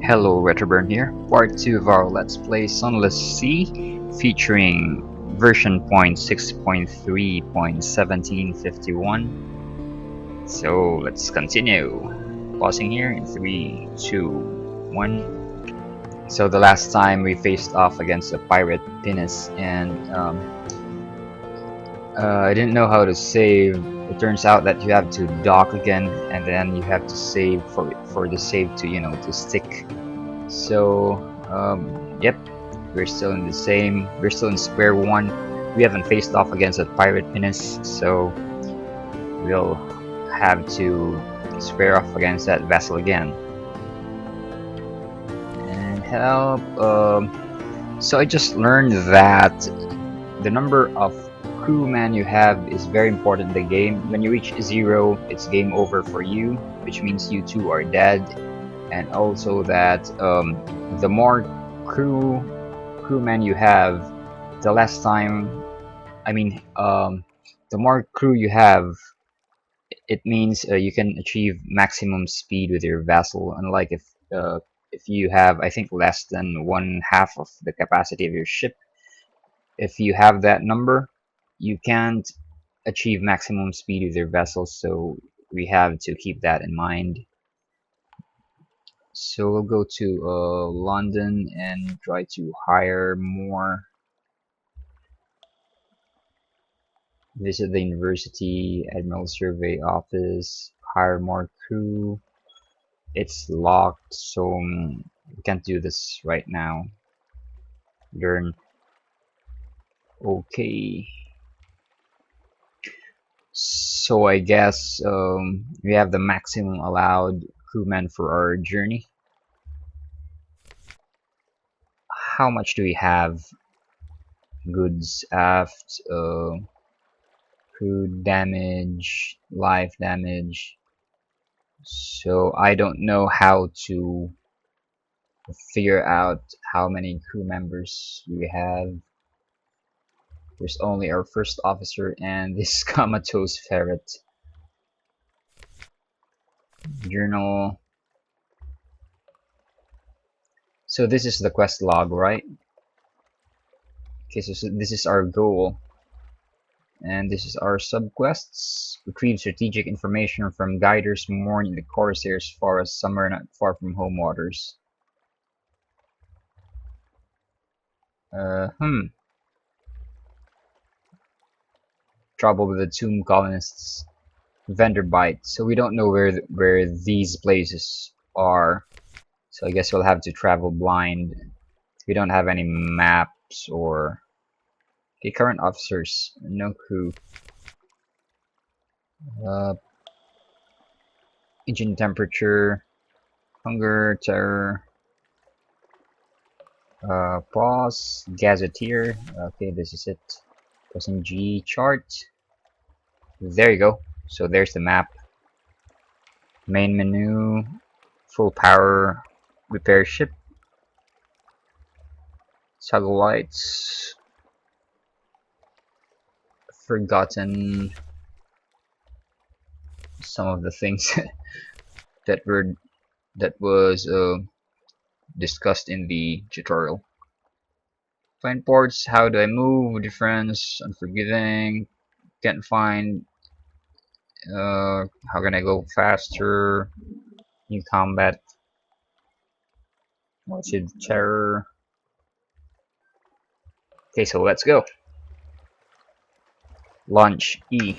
Hello, Retroburn here, part 2 of our Let's Play Sunless Sea, featuring version 6.3.1751. So let's continue. Pausing here in 3, 2, 1. So the last time we faced off against a pirate pinnace, and I didn't know how to save. It turns out that you have to dock again, and then you have to save for the save to to stick. So yep, we're still in the same. We're still in square one. We haven't faced off against a pirate pinnace, so we'll have to square off against that vessel again. And help. So I just learned that the number of crewmen you have is very important in the game. When you reach 0, it's game over for you, which means you two are dead. And also that the more crewmen you have, the less time. The more crew you have, it means you can achieve maximum speed with your vessel. Unlike if you have, I think, less than one half of the capacity of your ship, if you have that number, you can't achieve maximum speed with your vessel. So we have to keep that in mind. So we'll go to London and try to hire more. Visit the university, Admiral Survey Office, hire more crew. It's locked, so we can't do this right now. Learn. Okay. So I guess we have the maximum allowed crewmen for our journey. How much do we have? Goods aft, crew damage, life damage. So I don't know how to figure out how many crew members we have. There's only our first officer and this comatose ferret. Journal. So this is the quest log, right? Okay, so this is our goal. And this is our subquests. Retrieve strategic information from guiders moored in the Corsair's forest somewhere not far from home waters. Trouble with the tomb colonists. Vendor bite. So we don't know where these places are. So I guess we'll have to travel blind. We don't have any maps or... Okay, current officers. No crew. Engine temperature. Hunger, terror. Pause. Gazetteer. Okay, this is it. Pressing G. Chart. There you go. So there's the map. Main menu. Full power. Repair ship. Satellites. Forgotten some of the things that was discussed in the tutorial. Find ports. How do I move? Defense. Unforgiving. Can't find. How can I go faster? New combat. What's it? Terror. Okay, so let's go. Launch E.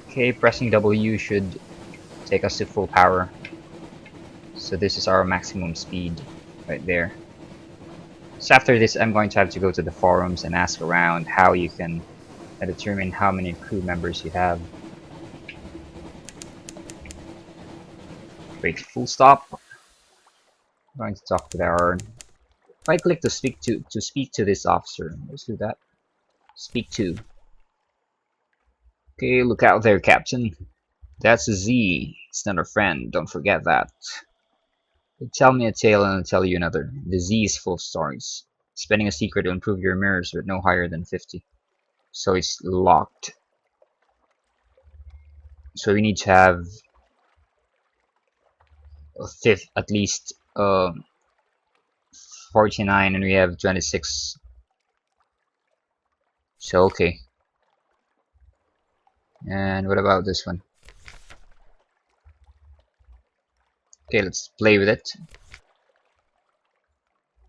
Okay, pressing W should take us to full power. So this is our maximum speed right there. So after this, I'm going to have to go to the forums and ask around how you can determine how many crew members you have. Wait, full stop. I'm going to talk with our... Right click to speak to this officer. Let's do that. Speak to. Okay, look out there, Captain. That's a Z. It's not a friend. Don't forget that. Tell me a tale and I'll tell you another. The Z is full of stories. Spending a secret to improve your mirrors with no higher than 50. So it's locked. So we need to have fifth at least 49, and we have 26. So okay. And what about this one? Okay, let's play with it.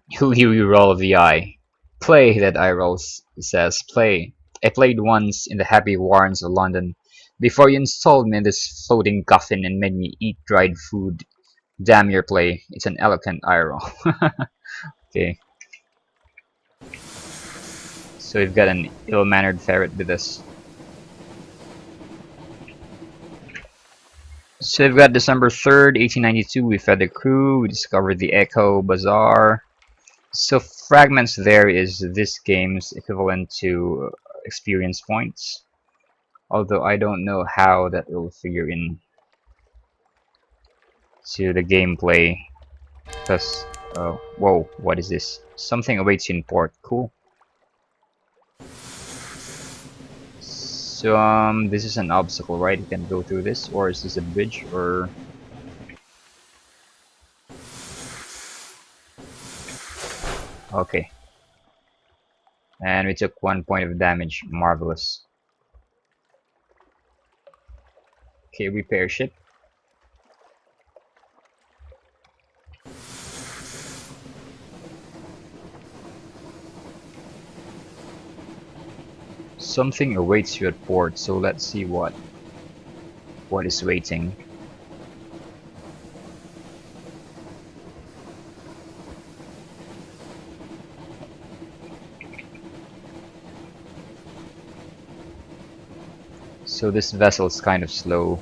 You roll the eye. Play, that eye rolls says. Play. I played once in the happy warrens of London before you installed me in this floating coffin and made me eat dried food. Damn your play. It's an eloquent eye roll. Okay, so we've got an ill-mannered ferret with us. So we've got December 3rd, 1892. We fed the crew. We discovered the Echo Bazaar. So fragments there is this game's equivalent to experience points. Although I don't know how that will figure in to the gameplay. Because, whoa, what is this? Something awaits you in port. Cool. So, this is an obstacle, right? You can go through this, or is this a bridge, or... Okay. And we took 1 point of damage. Marvelous. Okay, repair ship. Something awaits you at port, so let's see what is waiting. So this vessel is kind of slow.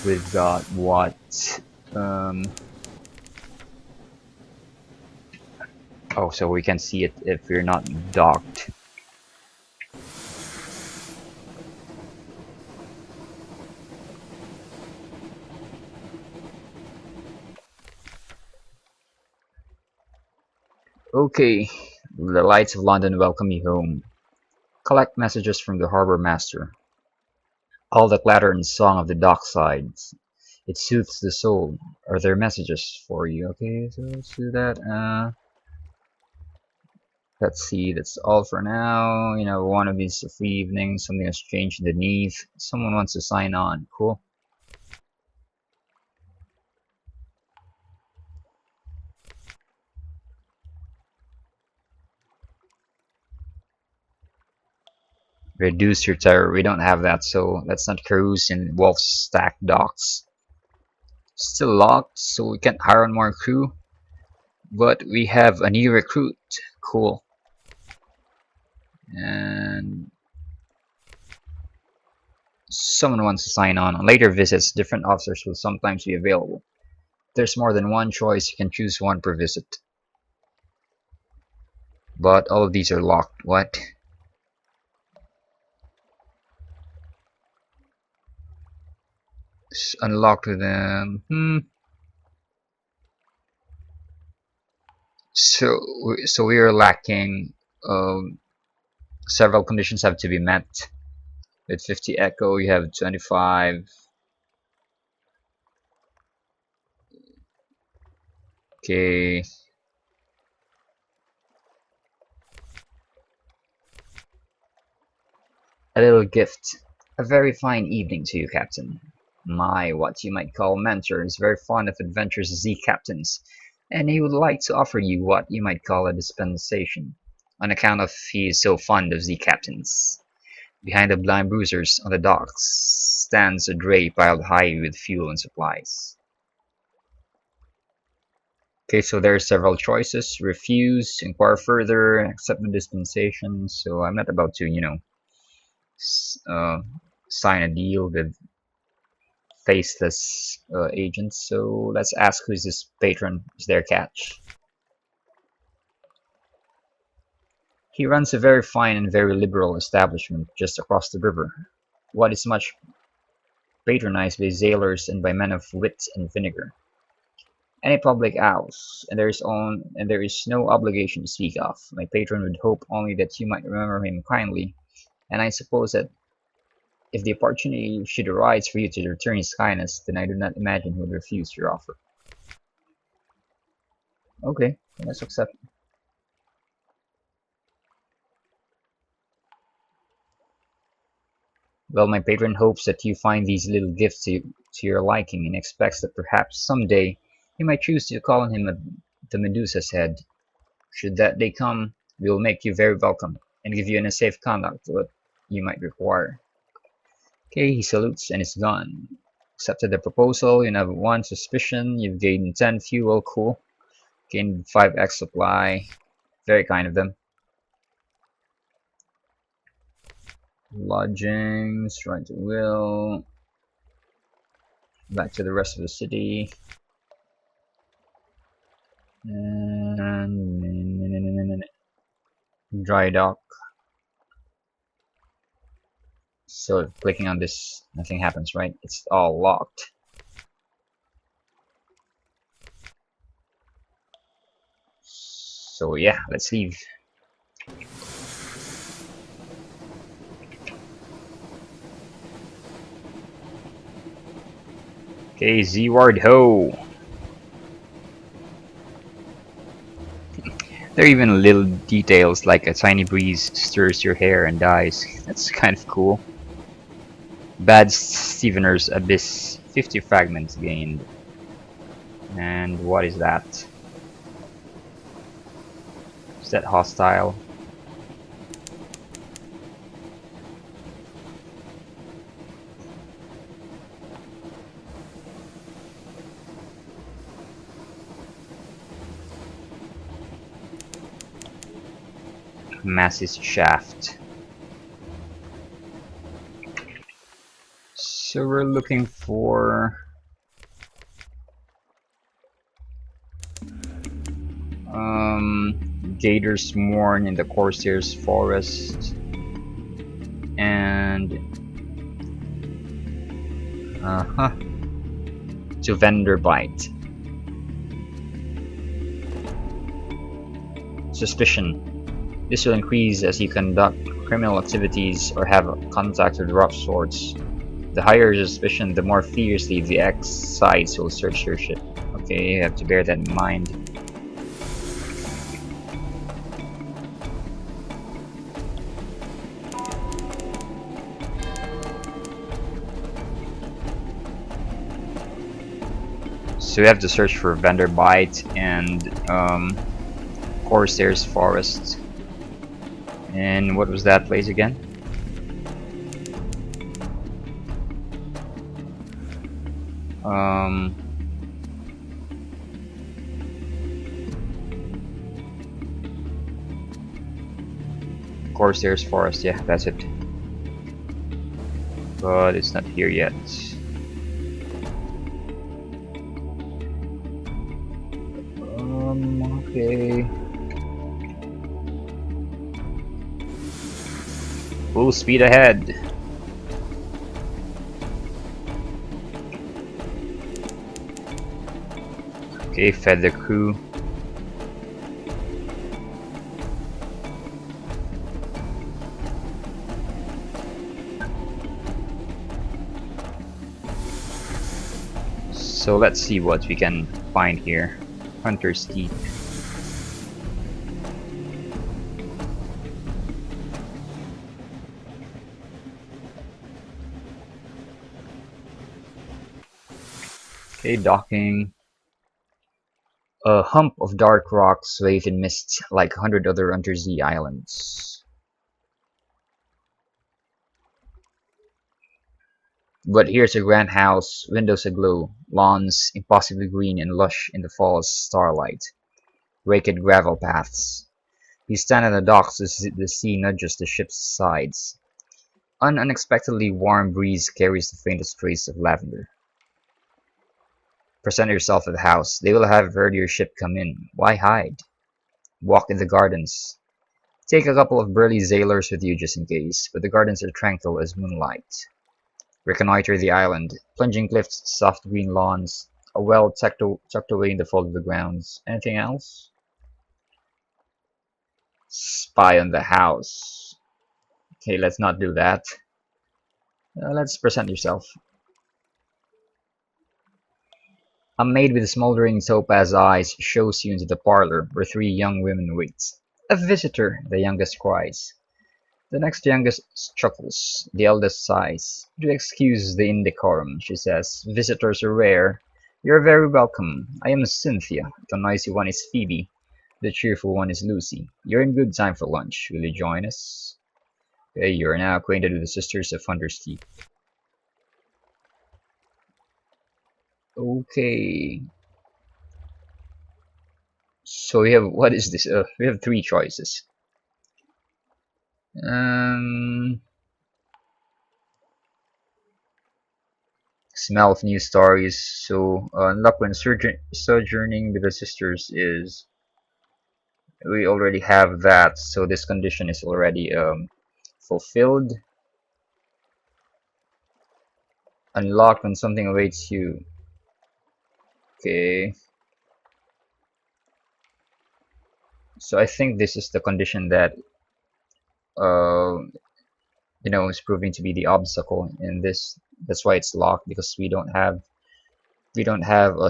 We've got what? Um, oh, so we can see it if we're not docked. Okay, the lights of London welcome you home. Collect messages from the harbor master. All the clatter and song of the docksides. It soothes the soul. Are there messages for you? Okay, so let's do that. Let's see, that's all for now. You know, one of these free evenings, something has changed underneath. Someone wants to sign on. Cool. Reduce your terror. We don't have that, so let's not cruise in Wolf's Stack docks. Still locked, so we can't hire on more crew. But we have a new recruit. Cool. And someone wants to sign on. On later visits, different officers will sometimes be available. If there's more than one choice, you can choose one per visit. But all of these are locked. What? Unlocked with them. So we are lacking. Several conditions have to be met. With 50 echo, you have 25. Okay. A little gift. A very fine evening to you, Captain. My, what you might call mentor, is very fond of adventurous Z captains, and he would like to offer you what you might call a dispensation, on account of he is so fond of Z captains. Behind the blind bruisers on the docks stands a dray piled high with fuel and supplies. Okay, so there are several choices. Refuse, inquire further, accept the dispensation. So I'm not about to, uh, sign a deal with faceless agents. So let's ask who's this patron. Is their catch? He runs a very fine and very liberal establishment just across the river. What is much patronized by sailors and by men of wit and vinegar. Any public house, and there is no obligation to speak of. My patron would hope only that you might remember him kindly, and I suppose that If the opportunity should arise for you to return his kindness, then I do not imagine he would refuse your offer. Okay, let's accept. Well, my patron hopes that you find these little gifts to your liking and expects that perhaps someday you might choose to call on him at the Medusa's head. Should that day come, we will make you very welcome and give you in a safe conduct what you might require. Okay, he salutes and is gone. Accepted the proposal, you have one suspicion, you've gained 10 fuel, cool. Gained 5x supply, very kind of them. Lodgings, right to will. Back to the rest of the city. And dry dock. So clicking on this, nothing happens, right? It's all locked. So yeah, let's leave. Okay, Z-Ward ho! There are even little details like a tiny breeze stirs your hair and dies. That's kind of cool. Bad Stevener's Abyss, 50 fragments gained. And what is that? Is that hostile? Masses shaft. So we're looking for Gator's Mourn in the Corsairs Forest and to Vendor Bite. Suspicion. This will increase as you conduct criminal activities or have contact with rough sorts. The higher your suspicion, the more fiercely the X sides will search your ship. Okay, you have to bear that in mind. So we have to search for Vendor Bite and Corsairs Forest. And what was that place again? Corsairs Forest, yeah, that's it. But it's not here yet. Okay. Full speed ahead. Okay, fed the crew. So let's see what we can find here. Hunter's Teeth. Okay, docking. A hump of dark rocks swathed in mist like 100 other undersea islands. But here's a grand house, windows aglow, lawns impossibly green and lush in the fall's starlight, raked gravel paths. You stand on the docks as the sea nudges the ship's sides. An unexpectedly warm breeze carries the faintest trace of lavender. Present yourself at the house. They will have heard your ship come in. Why hide? Walk in the gardens. Take a couple of burly sailors with you just in case, but the gardens are tranquil as moonlight. Reconnoiter the island. Plunging cliffs, soft green lawns, a well tucked away in the fold of the grounds. Anything else? Spy on the house. Okay, let's not do that. Let's present yourself. A maid with smoldering topaz eyes shows you into the parlor where three young women wait. A visitor, the youngest cries. The next youngest chuckles. The eldest sighs. "Do excuse the indecorum," she says. "Visitors are rare. You're very welcome. I am Cynthia. The noisy one is Phoebe. The cheerful one is Lucy. You're in good time for lunch. Will you join us?" Okay, you are now acquainted with the Sisters of Understeep. Okay. So we have, what is this? We have three choices. Um, Smell of new stories. So luck when sojourning with the sisters is, we already have that. So this condition is already fulfilled. Unlock when something awaits you. Okay. So I think this is the condition that uh, is proving to be the obstacle in this. That's why it's locked, because we don't have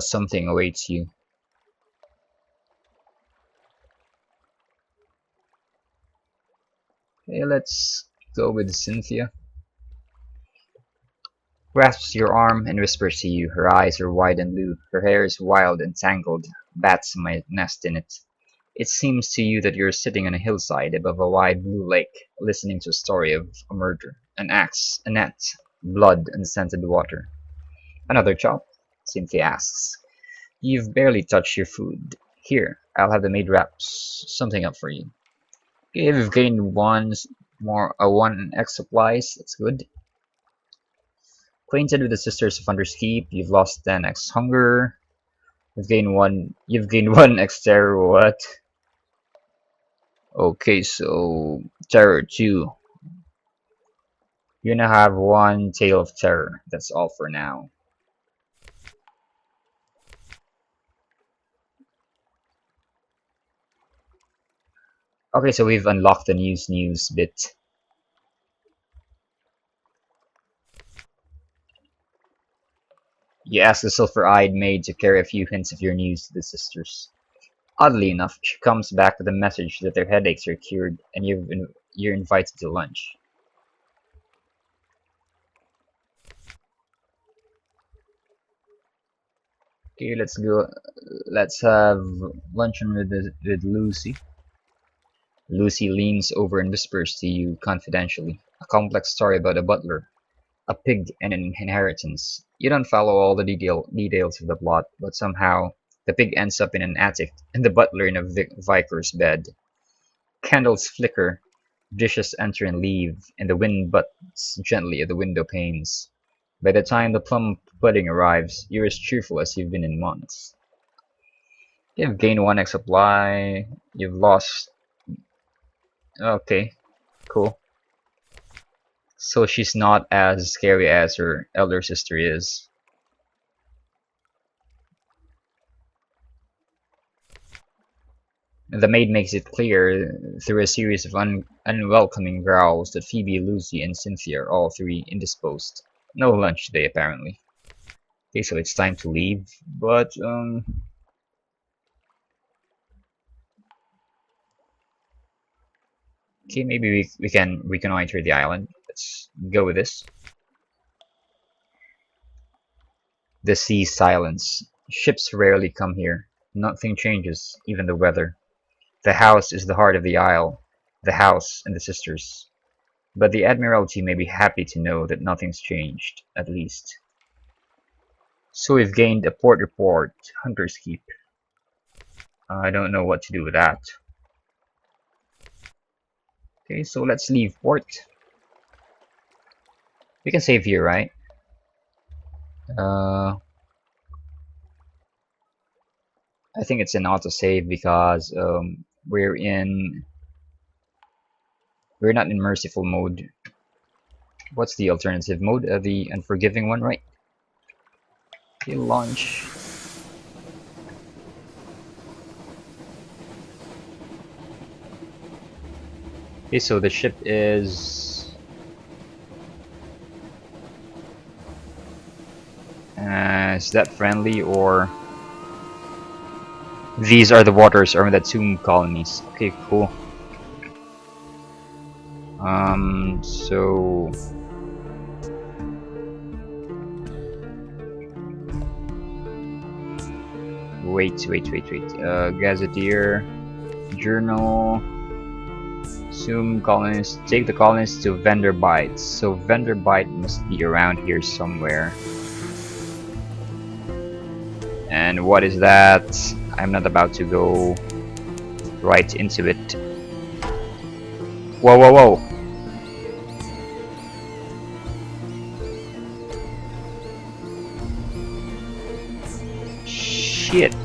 something awaits you. Okay, let's go with Cynthia. Grasps your arm and whispers to you. Her eyes are wide and blue. Her hair is wild and tangled. Bats might nest in it. It seems to you that you're sitting on a hillside above a wide blue lake, listening to a story of a murder, an axe, a net, blood, and scented water. "Another chop?" Cynthia asks. "You've barely touched your food. Here, I'll have the maid wrap something up for you." Okay, we've gained one X supplies. That's good. Acquainted with the Sisters of Underskeep, you've lost 10x hunger. You've gained one X terror. What? Okay, so terror 2. You now have one tale of terror. That's all for now. Okay, so we've unlocked the news bit. You ask the silver-eyed maid to carry a few hints of your news to the sisters. Oddly enough, she comes back with a message that their headaches are cured and you're invited to lunch. Okay, let's go. Let's have luncheon with Lucy. Lucy leans over and whispers to you confidentially. A complex story about a butler, a pig, and an inheritance. You don't follow all the details of the plot, but somehow the pig ends up in an attic and the butler in a vicar's bed. Candles flicker, dishes enter and leave, and the wind butts gently at the window panes. By the time the plum pudding arrives, you're as cheerful as you've been in months. You've gained one X supply. You've lost. Okay, cool. So she's not as scary as her elder sister is. The maid makes it clear through a series of unwelcoming growls that Phoebe, Lucy, and Cynthia are all three indisposed. No lunch today, apparently. Okay, so it's time to leave. But okay, maybe we can reconnoiter the island. Let's go with this. The sea silence. Ships rarely come here. Nothing changes, even the weather. The house is the heart of the isle. The house and the sisters. But the Admiralty may be happy to know that nothing's changed, at least. So we've gained a port report, Hunter's Keep. I don't know what to do with that. Okay, so let's leave port. We can save here, right? Uh, I think it's an autosave because we're not in merciful mode. What's the alternative mode? The unforgiving one, right? Okay, launch. Okay, so the ship is Is that friendly, or these are the waters or the tomb colonies? Okay, cool. So wait. Gazetteer, journal, tomb colonists. Take the colonists to Vanderbite. So Vanderbite must be around here somewhere. And what is that? I'm not about to go right into it. Whoa, whoa, whoa! Shit!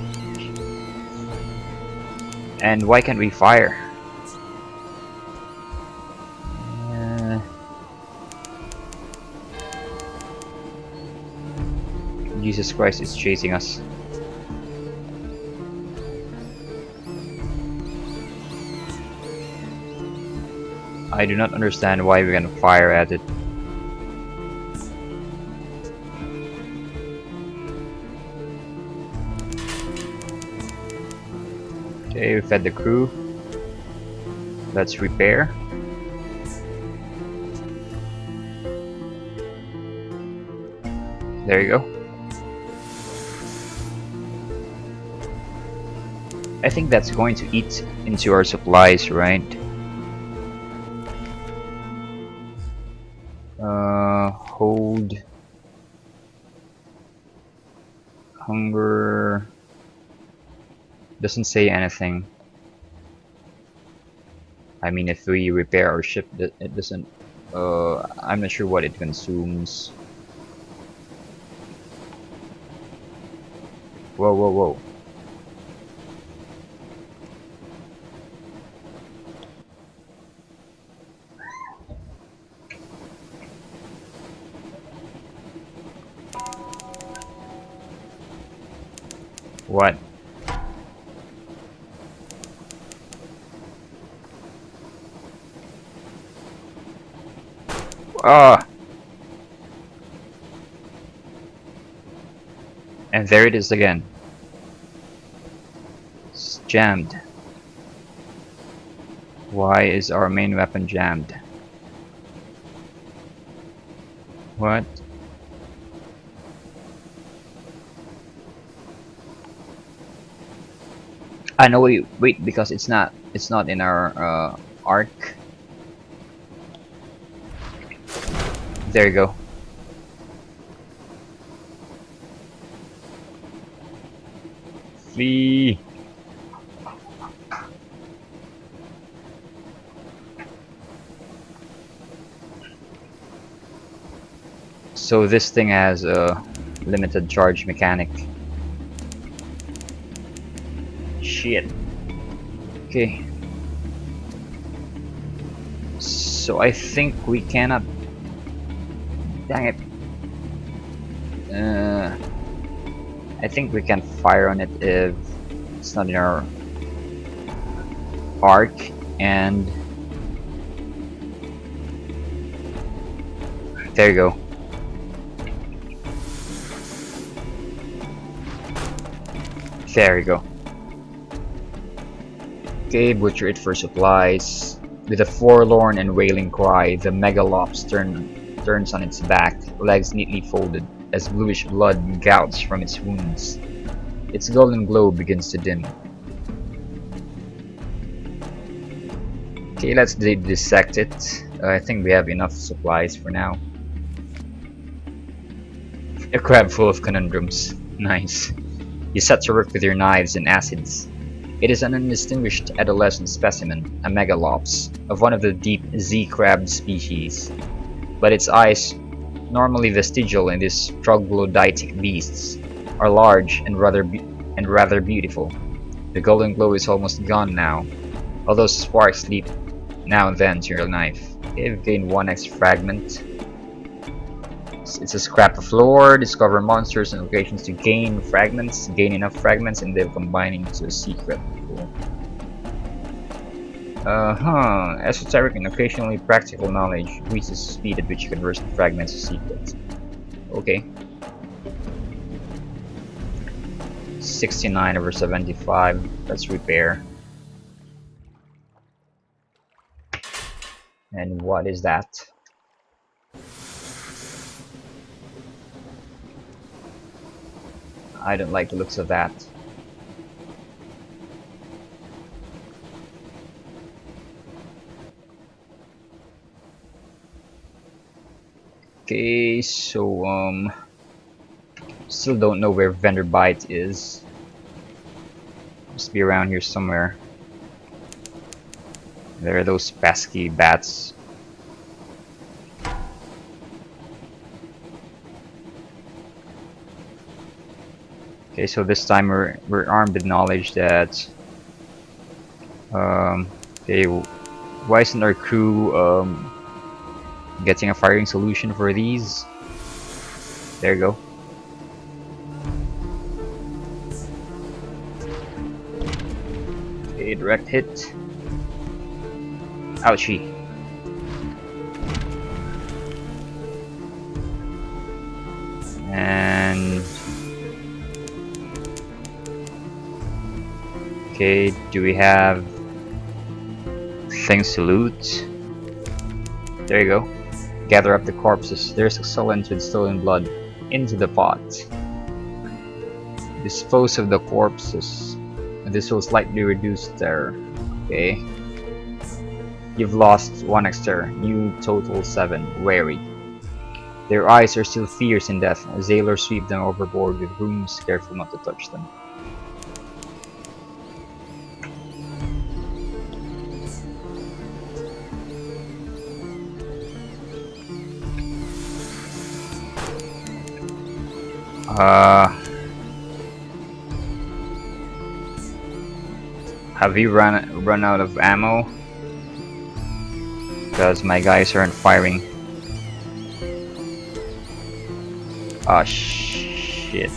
And why can't we fire? Jesus Christ is chasing us. I do not understand why we're gonna fire at it. Okay, we fed the crew. Let's repair. There you go. I think that's going to eat into our supplies, right? Hold. Hunger. Doesn't say anything. I mean, if we repair our ship, it doesn't. I'm not sure what it consumes. Whoa, whoa, whoa. What? Ah! And there it is again. It's jammed. Why is our main weapon jammed? What? I know. Wait, because it's not in our arc. There you go. Flee. So this thing has a limited charge mechanic. Shit. Okay. So I think we cannot. Dang it. I think we can fire on it if it's not in our arc, and there you go. There you go. Okay, butcher it for supplies. With a forlorn and wailing cry, the megalops turns on its back, legs neatly folded, as bluish blood gouts from its wounds. Its golden glow begins to dim. Okay, let's dissect it. I think we have enough supplies for now. A crab full of conundrums. Nice. You set to work with your knives and acids. It is an undistinguished adolescent specimen, a megalops, of one of the deep Z-crab species. But its eyes, normally vestigial in these troglodytic beasts, are large and rather beautiful. The golden glow is almost gone now, although sparks leap now and then to your knife. You've gained 1x fragment. It's a scrap of lore. Discover monsters and locations to gain fragments. Gain enough fragments and they'll combine into a secret. Cool. Esoteric and occasionally practical knowledge increases the speed at which you convert fragments to secrets. Okay. 69/75. Let's repair. And what is that? I don't like the looks of that. Okay, so still don't know where vendor bite is. Must be around here somewhere. There are those pesky bats. Okay, so this time we're armed with knowledge that okay, why isn't our crew getting a firing solution for these? There you go. Okay, direct hit. Ouchie. And okay, do we have things to loot? There you go. Gather up the corpses. There's a excellent with stolen blood into the pot. Dispose of the corpses. This will slightly reduce their. Okay. You've lost 1 extra. New total 7. Wary. Their eyes are still fierce in death. Sailors sweep them overboard with brooms, careful not to touch them. Have you run out of ammo? Because my guys aren't firing. Ah, shit.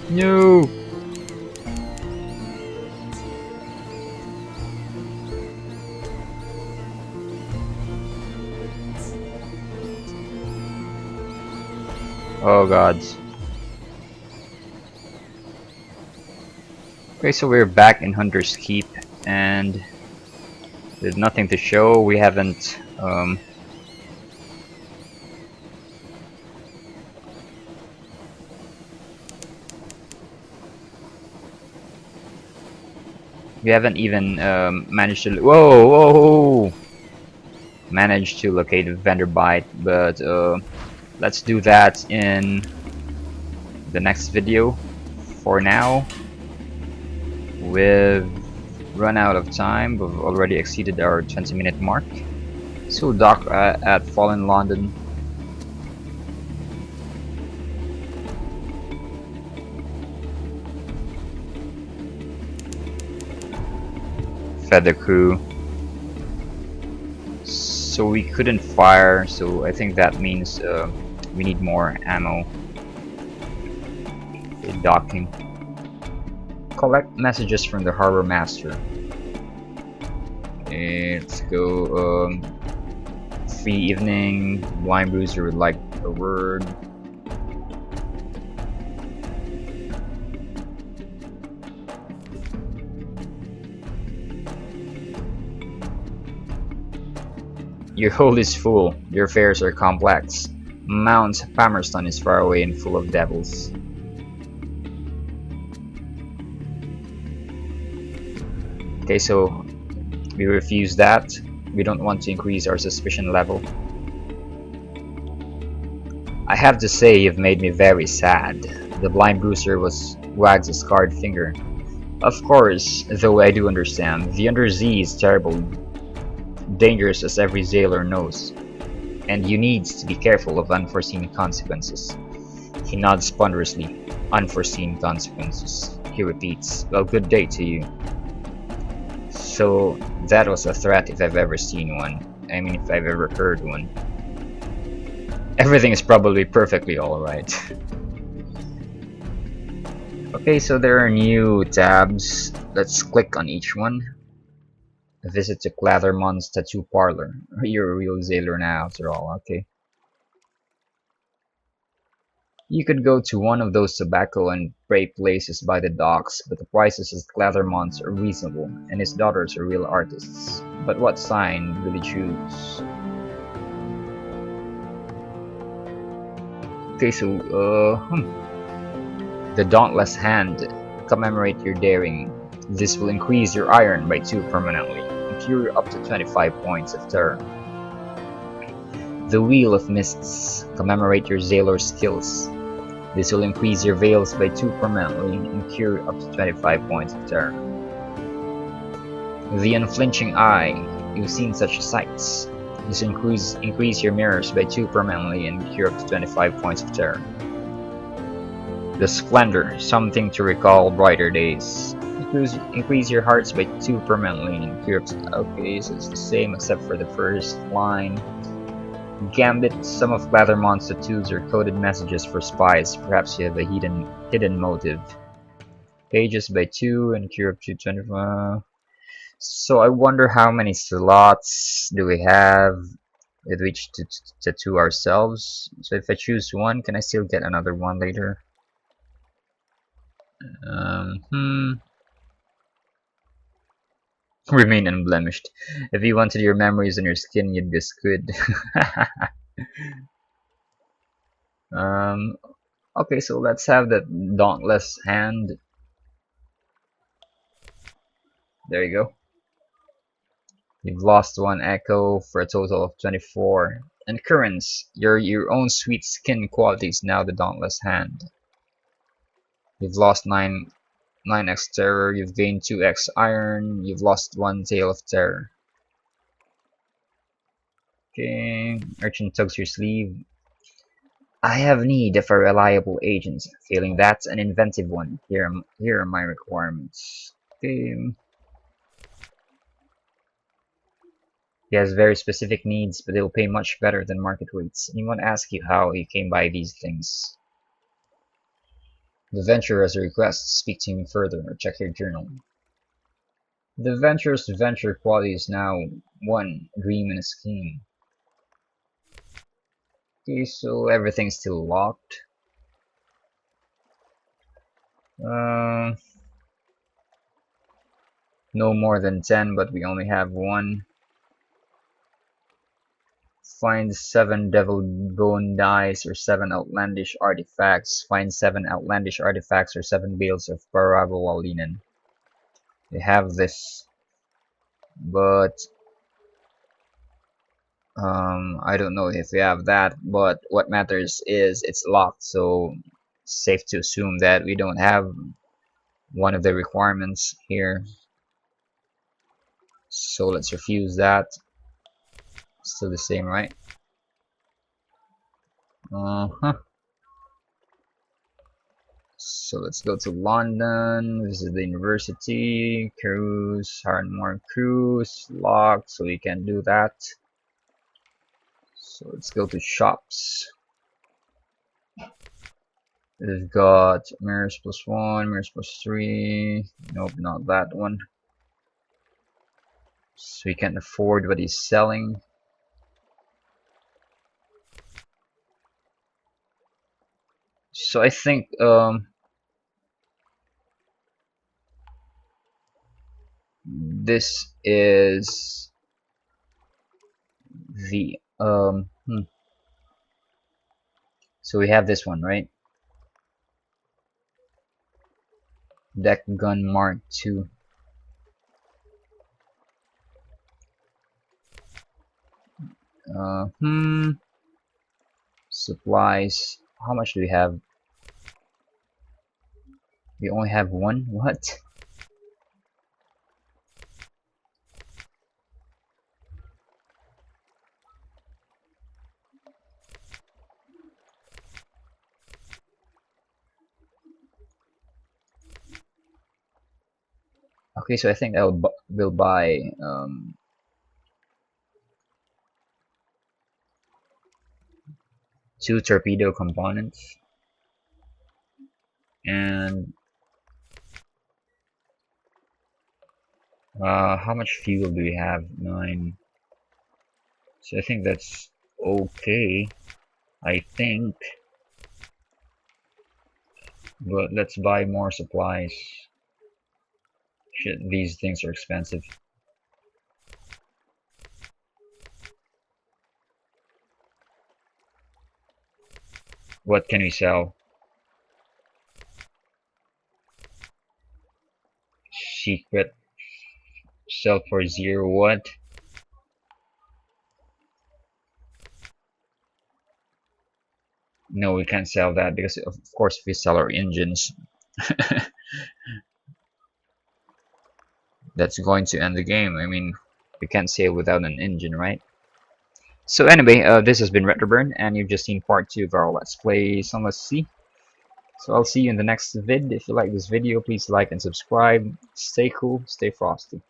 No! Oh gods. Okay, so we're back in Hunter's Keep, and there's nothing to show. We haven't even managed to whoa, managed to locate a vendor bite, but let's do that in the next video. For now, we've run out of time. We've already exceeded our 20-minute mark. So dock at Fallen London. Fed the crew. So we couldn't fire, so I think that means we need more ammo. Okay, docking. Collect messages from the harbor master. Okay, let's go. Free evening. Blind Bruiser would like a word. Your hold is full. Your affairs are complex. Mount Palmerston is far away and full of devils. Okay, so we refuse that. We don't want to increase our suspicion level. I have to say you've made me very sad. The blind bruiser wags a scarred finger. Of course, though I do understand, the undersea is terrible, dangerous as every sailor knows, and you need to be careful of unforeseen consequences. He nods ponderously. Unforeseen consequences. He repeats, well, good day to you. So, that was a threat if I've ever seen one. I mean, if I've ever heard one. Everything is probably perfectly alright. Okay, so there are new tabs. Let's click on each one. Visit to Clathermon's Tattoo Parlor. You're a real sailor now, after all, okay. You could go to one of those tobacco and spray places by the docks, but the prices at Clathermont's are reasonable, and his daughters are real artists. But what sign will you choose? Okay, so, the Dauntless Hand. Commemorate your daring. This will increase your iron by 2 permanently, and cure up to 25 points of terror. The Wheel of Mists. Commemorate your Sailor skills. This will increase your veils by 2 permanently and cure up to 25 points of terror. The Unflinching Eye. You've seen such sights. This increase your mirrors by 2 permanently and cure up to 25 points of terror. The Splendor. Something to recall brighter days. Increase your hearts by 2 permanently and cure up to... Okay, so it's the same except for the first line. Gambit. Some of Clathermont's tattoos are coded messages for spies. Perhaps you have a hidden motive. Pages by 2 and cure up to 25. So I wonder how many slots do we have with which to tattoo ourselves. So if I choose one, can I still get another one later? Remain unblemished. If you wanted your memories on your skin, you'd be good. um, okay, so let's have that Dauntless Hand. There you go. You've lost 1 echo for a total of 24. And currents, your own sweet skin qualities now the Dauntless Hand. You've lost 9x terror, you've gained 2x iron, you've lost 1 tail of terror. Okay, Urchin tugs your sleeve. I have need of a reliable agent. Failing that, an inventive one. Here are my requirements. Okay. He has very specific needs, but they'll pay much better than market rates. Anyone ask you how you came by these things? The venturer has a request. Speak to him further or check your journal. The venturer's venture quality is now 1 dream and a scheme. Okay, so everything's still locked. No more than 10, but we only have 1. Find 7 devil bone dice or 7 outlandish artifacts. Find 7 outlandish artifacts or 7 bales of parabola linen. We have this, but I don't know if we have that. But what matters is it's locked, so it's safe to assume that we don't have one of the requirements here. So let's refuse that. Still the same, right? So let's go to London, visit the university, cruise, Harnmore cruise, locked, so we can do that. So let's go to shops. We've got mirrors +1, mirrors +3. Nope, not that one. So we can't afford what he's selling. So I think this is the so we have this one, right? Deck gun Mark II. Supplies. How much do we have? We only have 1? What? Okay, so I think will buy 2 torpedo components and how much fuel do we have? 9. So I think that's okay. I think But let's buy more supplies. Shit, these things are expensive. What can we sell? Secret sell for zero. What? No, we can't sell that because of course if we sell our engines, that's going to end the game. I mean, we can't sail without an engine, right? So anyway, this has been Retroburn, and you've just seen part 2 of our Let's Play Sunless Sea. So I'll see you in the next vid. If you like this video, please like and subscribe. Stay cool, stay frosty.